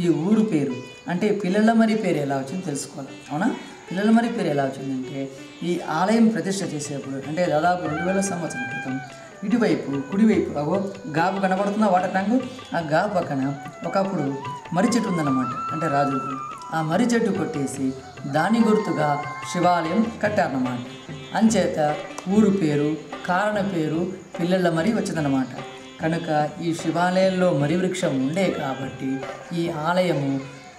ఈ ఊరు పేరు అంటే పిల్లలమర్రి పేరు ఎలా వచ్చిందో తెలుసుకోవాలి. అవునా? పిల్లలమర్రి పేరు ఎలా వచ్చిందంటే ఈ ఆలయం ప్రతిష్ఠ చేసేప్పుడు అంటే దాదాపు 2000 సంవత్సరాల క్రితం ఇటువైపు కుడివైపు అగో గాబు కనబడుతున్న వాటర్ ట్యాంకు, ఆ గాబు పక్కన ఒకప్పుడు మర్రి చెట్టు ఉందన్నమాట. అంటే రాజులకు ఆ మర్రి చెట్టు కొట్టేసి దాని గుర్తుగా శివాలయం కట్టారన్నమాట. అంచేత ఊరు పేరు కారణ పేరు పిల్లలమర్రి వచ్చిందన్నమాట. కనుక ఈ శివాలయంలో మర్రి వృక్షం ఉండే కాబట్టి ఈ ఆలయము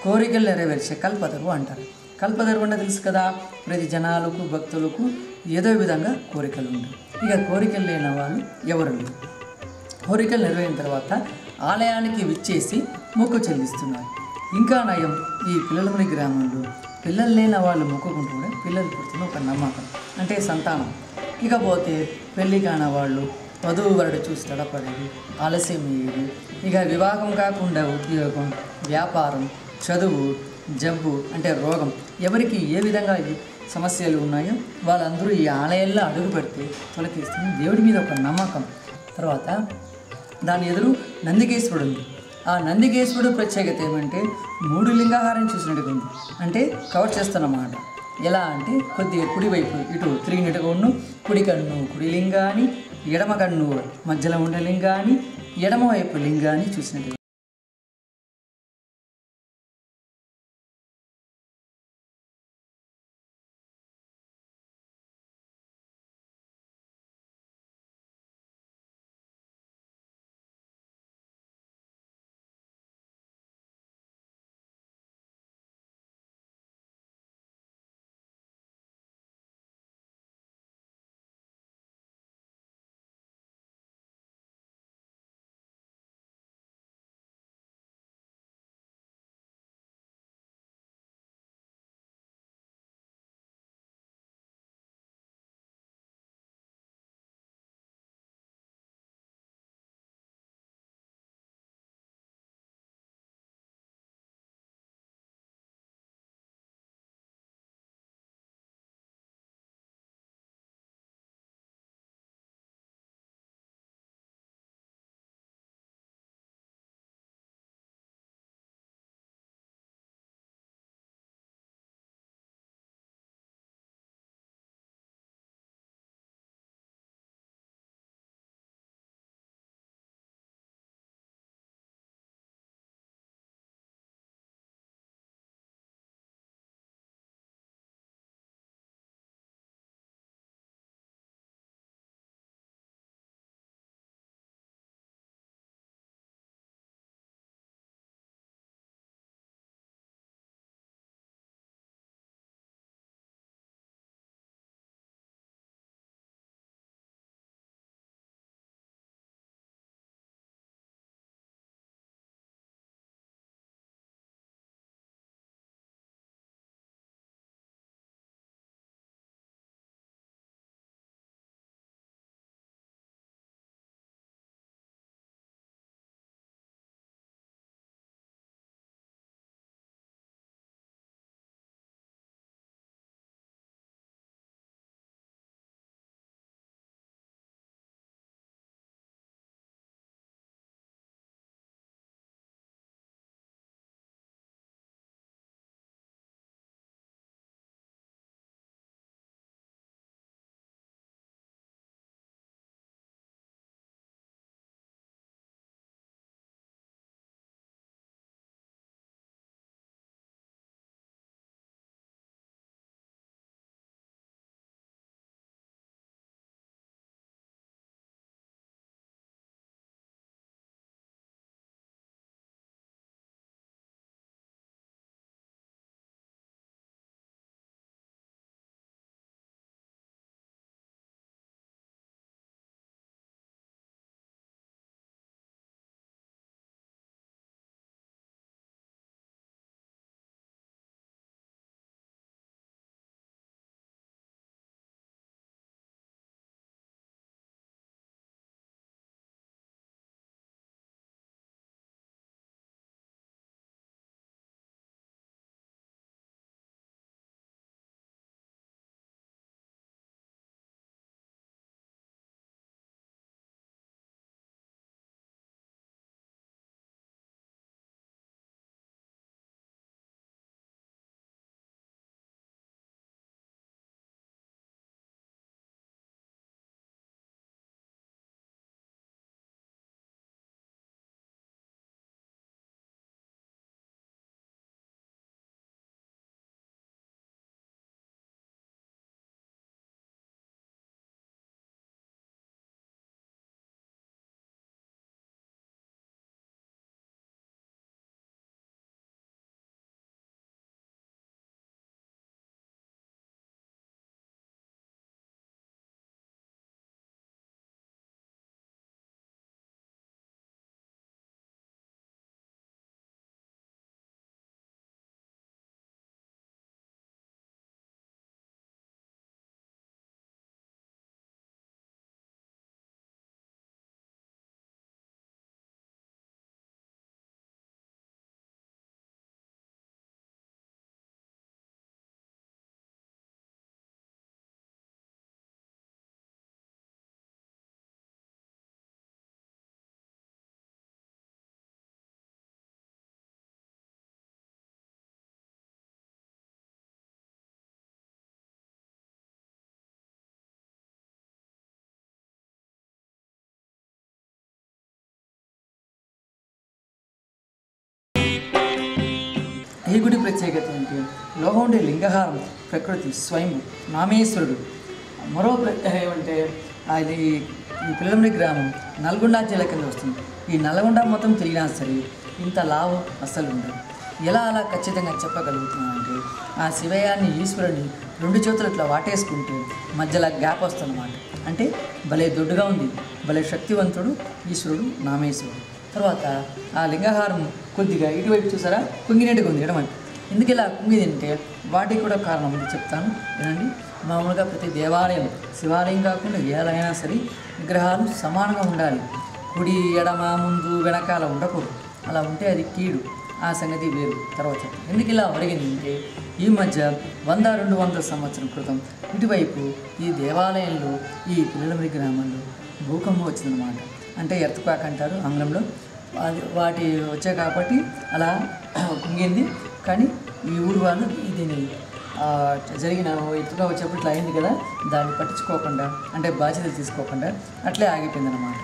కోరికలు నెరవేర్చే కల్పతరు అంటారు. కల్పతరు అంటే తెలుసు కదా, ప్రతి జనాలకు భక్తులకు ఏదో విధంగా కోరికలు ఉంటాయి. ఇక కోరికలు లేని వాళ్ళు ఎవరు లేరు. కోరికలు నెరవేరిన తర్వాత ఆలయానికి విచ్చేసి మొక్కు చెల్లిస్తున్నారు. ఇంకా నయం, ఈ పిల్లలమర్రి గ్రామంలో పిల్లలు లేని వాళ్ళు మొక్కుకుంటూ కూడా పిల్లలు పుడుతున్న ఒక నమ్మకం అంటే సంతానం. ఇకపోతే పెళ్ళి కాని వాళ్ళు వధువు వరుడు చూసి తడపడేది, ఆలస్యం అయ్యేది. ఇక వివాహం కాకుండా ఉద్యోగం, వ్యాపారం, చదువు, జబ్బు అంటే రోగం, ఎవరికి ఏ విధంగా సమస్యలు ఉన్నాయో వాళ్ళందరూ ఈ ఆలయంలో అడుగు పెడితే తొలగిస్తుంది దేవుడి మీద ఒక నమ్మకం. తర్వాత దాని ఎదురు నందికేశ్వరుడు ఉంది. ఆ నందికేశ్వరుడు ప్రత్యేకత ఏమంటే 3 లింగాహారం చూసినట్టుగా ఉంది. అంటే కవర్ చేస్తున్నమాట. ఎలా అంటే కొద్దిగా కుడివైపు ఇటు తిరిగినట్టుగా ఉన్న కుడి కన్ను కుడి లింగాన్ని, ఎడమ కన్ను మధ్యలో ఉండే లింగాన్ని, ఎడమవైపు లింగాన్ని చూసినట్టుగా ఈ గుడి ప్రత్యేకత ఏంటి? లోహం ఉండే లింగహారం ప్రకృతి స్వయం నామేశ్వరుడు. మరో ఏమంటే అది ఈ పిల్లమరి గ్రామం నల్గొండ జిల్లా కింద వస్తుంది. ఈ నల్గొండ మొత్తం తిరిగినా సరే ఇంత లావు అస్సలు ఉండదు. ఎలా అలా ఖచ్చితంగా చెప్పగలుగుతున్నానంటే ఆ శివయాన్ని ఈశ్వరుని 2 చేతులు ఇట్లా వాటేసుకుంటే మధ్యలో గ్యాప్ వస్తుందన్నమాట. అంటే భలే దొడ్డుగా ఉంది, భలే శక్తివంతుడు ఈశ్వరుడు నామేశ్వరుడు. తర్వాత ఆ లింగహారం కొద్దిగా ఇటువైపు చూసారా కుంగినట్టుగా ఉంది ఎడమంటే. ఎందుకు ఇలా కుంగిదంటే వాటికి కూడా కారణం ఉంది, చెప్తాను వినండి. మామూలుగా ప్రతి దేవాలయం శివాలయం కాకుండా ఏదైనా సరే విగ్రహాలు సమానంగా ఉండాలి. కుడి ఎడమ ముందు వెనకాల ఉండకూడదు. అలా ఉంటే అది కీడు. ఆ సంగతి వేరు, తర్వాత చెప్తాను. ఎందుకు ఇలా ఒరిగింది అంటే ఈ మధ్య 100-200 సంవత్సరం క్రితం ఇటువైపు ఈ దేవాలయంలో ఈ పిల్లలమరి గ్రామంలో భూకంపం వచ్చిందనమాట. అంటే ఎర్త్క్వాక్ అంటారు ఆంగ్లంలో. అది వాటి వచ్చాయి కాబట్టి అలా కుంగింది. కానీ ఈ ఊరు వాళ్ళు దీన్ని జరిగిన ఎత్తుగా వచ్చేప్పుడు ఇట్లా అయింది కదా, దాన్ని పట్టించుకోకుండా అంటే బాధ్యతలు తీసుకోకుండా అట్లే ఆగిపోయిందన్నమాట.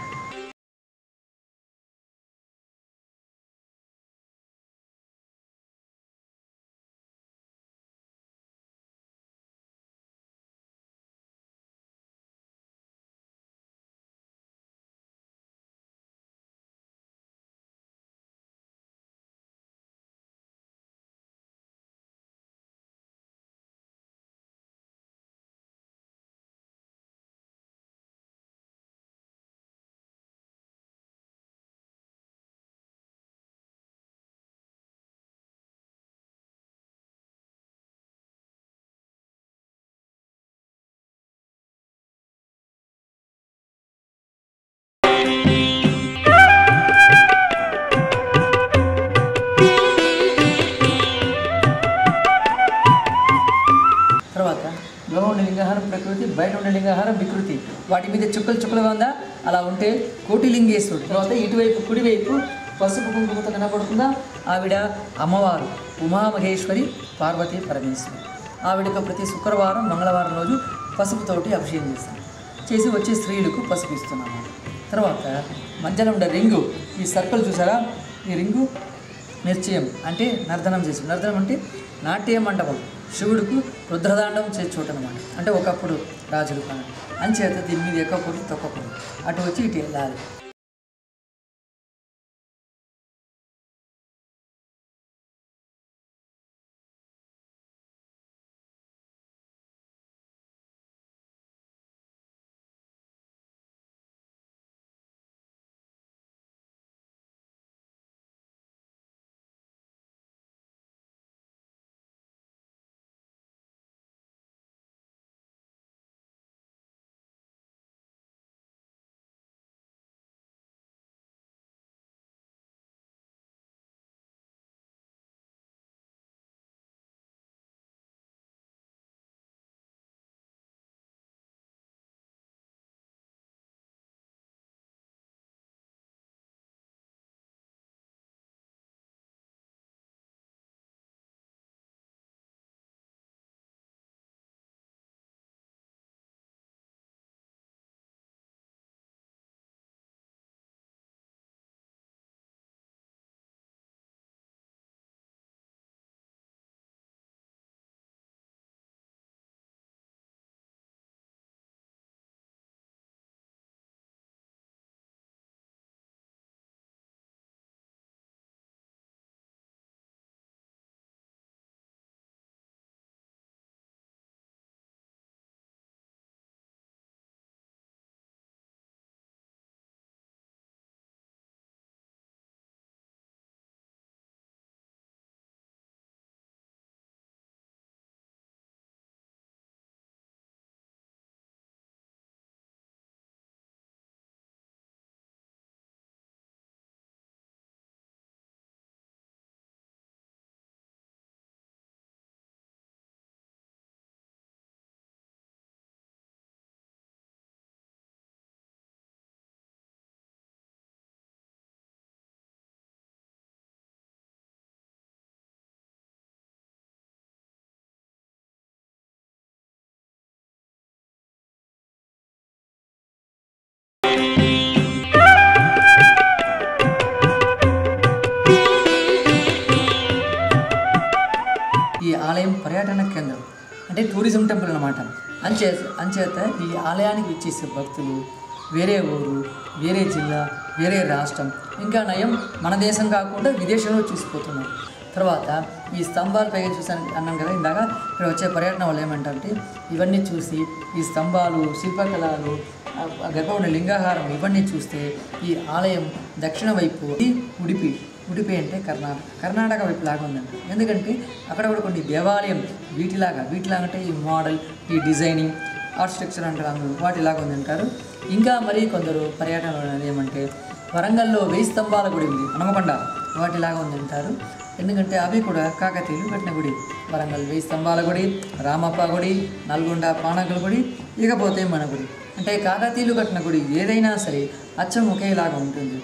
తర్వాత లోహం ఉండే లింగహారం ప్రకృతి, బయట ఉండే లింగహారం వికృతి. వాటి మీద చుక్కలుగా ఉందా, అలా ఉంటే కోటిలింగేశ్వరుడు. తర్వాత ఇటువైపు కుడివైపు పసుపు కుంకుమతో కనబడుతుందా, ఆవిడ అమ్మవారు ఉమామహేశ్వరి పార్వతీ పరమేశ్వరి. ఆవిడకు ప్రతి శుక్రవారం మంగళవారం రోజు పసుపుతోటి అభిషేకం చేసి వచ్చే స్త్రీలకు పసుపు ఇస్తున్నాము. తర్వాత మధ్యలో ఉండే రింగు, ఈ సర్కిల్ చూసారా, ఈ రింగు నిర్చయం అంటే నర్తనం చేసి, నర్తనం అంటే నాట్య మండపం, శివుడికి రుద్రదాండం చేసి చోటు అనమాట. అంటే ఒకప్పుడు రాజులు కానీ అంచేత దీని మీద ఎక్కకూడదు తొక్కకూడదు, అటు వచ్చి ఇటు వెళ్ళాలి. ఆలయం పర్యటన కేంద్రం, అంటే టూరిజం టెంపుల్ అన్నమాట. అంచేత ఈ ఆలయానికి విచ్చేసే భక్తులు వేరే ఊరు, వేరే జిల్లా, వేరే రాష్ట్రం, ఇంకా నయం మన దేశం కాకుండా విదేశంలో చూసిపోతున్నారు. తర్వాత ఈ స్తంభాలు పైగా చూసాను అన్నాను కదా ఇందాక. ఇక్కడ వచ్చే పర్యటన వాళ్ళు ఏమంటారంటే ఇవన్నీ చూసి ఈ స్తంభాలు, శిల్పకళలు, గర్భగుడి లింగాహారం ఇవన్నీ చూస్తే ఈ ఆలయం దక్షిణ వైపు ఉడిపి అంటే కర్ణాటక వైపు లాగా ఉందండి. ఎందుకంటే అక్కడ కూడా కొన్ని దేవాలయం వీటిలాగా అంటే ఈ మోడల్, ఈ డిజైనింగ్, ఆర్కిటెక్చర్ అంటారు వాటిలాగా ఉందంటారు. ఇంకా మరి కొందరు పర్యటనలు అనేది ఏమంటే వరంగల్లో 1000 స్తంభాల గుడి ఉంది, హనుమకొండ, వాటిలాగా ఉందంటారు. ఎందుకంటే అవి కూడా కాకతీయులు కట్టిన గుడి. వరంగల్ 1000 స్తంభాల గుడి, రామప్ప గుడి, నల్గొండ పానకల గుడి, ఇకపోతే మన గుడి. అంటే కాకతీయులు కట్టిన గుడి ఏదైనా సరే అచ్చం ఒకేలాగా ఉంటుంది.